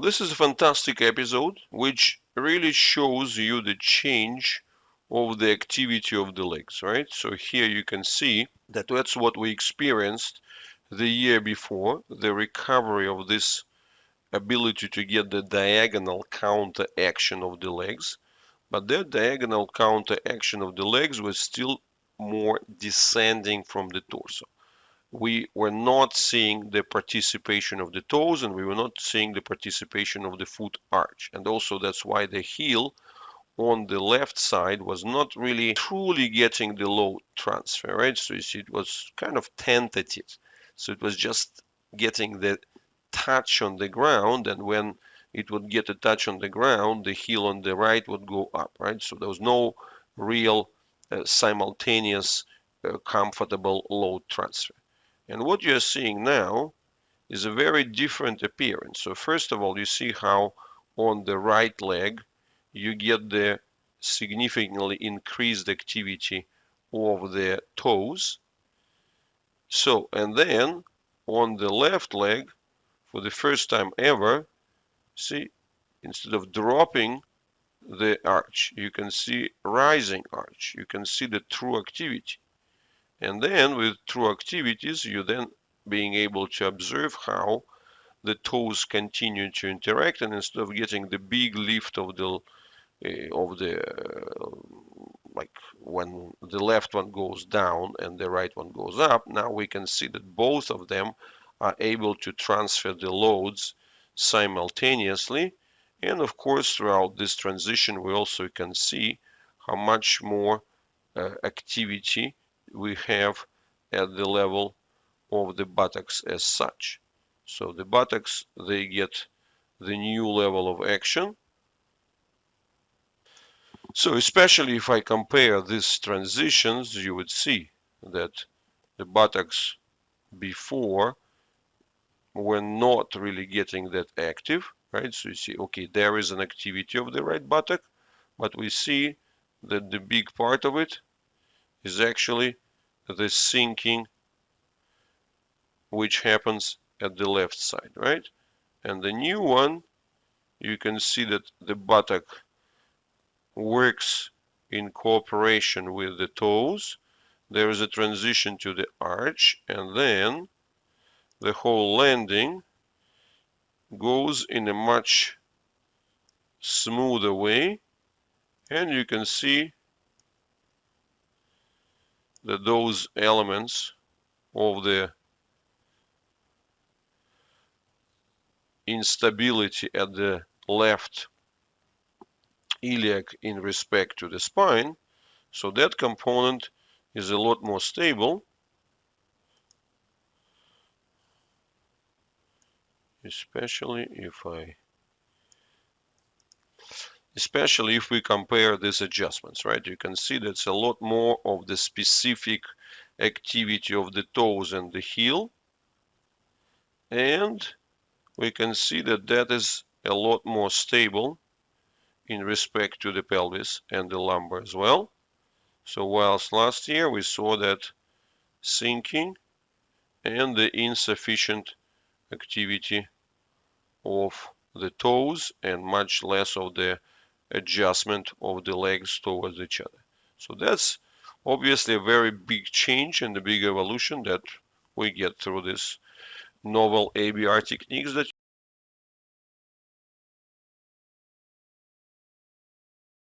this is a fantastic episode which really shows you the change of the activity of the legs, right? So here you can see that that's what we experienced the year before, the recovery of this ability to get the diagonal counteraction of the legs. But that diagonal counteraction of the legs was still more descending from the torso. We were not seeing the participation of the toes, and we were not seeing the participation of the foot arch. And also that's why the heel on the left side was not really truly getting the load transfer, right? So you see it was kind of tentative. So it was just getting the touch on the ground, and when it would get a touch on the ground, the heel on the right would go up, right? So there was no real simultaneous comfortable load transfer. And what you're seeing now is a very different appearance. So first of all, you see how on the right leg you get the significantly increased activity of the toes. So, and then on the left leg, for the first time ever, see, instead of dropping the arch, you can see rising arch. You can see the true activity. And then with true activities, you then being able to observe how the toes continue to interact, and instead of getting the big lift of the like when the left one goes down and the right one goes up, now we can see that both of them are able to transfer the loads simultaneously. And of course, throughout this transition, we also can see how much more activity we have at the level of the buttocks as such. So the buttocks, they get the new level of action. So especially if I compare these transitions, you would see that the buttocks before were not really getting that active, right? So you see, okay, there is an activity of the right buttock, but we see that the big part of it is actually the sinking which happens at the left side, right? And the new one, you can see that the buttock works in cooperation with the toes. There is a transition to the arch, and then the whole landing goes in a much smoother way, and you can see that those elements of the instability at the left iliac in respect to the spine, so that component is a lot more stable, especially if we compare these adjustments, right? You can see that's a lot more of the specific activity of the toes and the heel, and we can see that that is a lot more stable in respect to the pelvis and the lumbar as well. So whilst last year we saw that sinking and the insufficient activity of the toes and much less of the adjustment of the legs towards each other. So that's obviously a very big change and a big evolution that we get through this novel ABR techniques that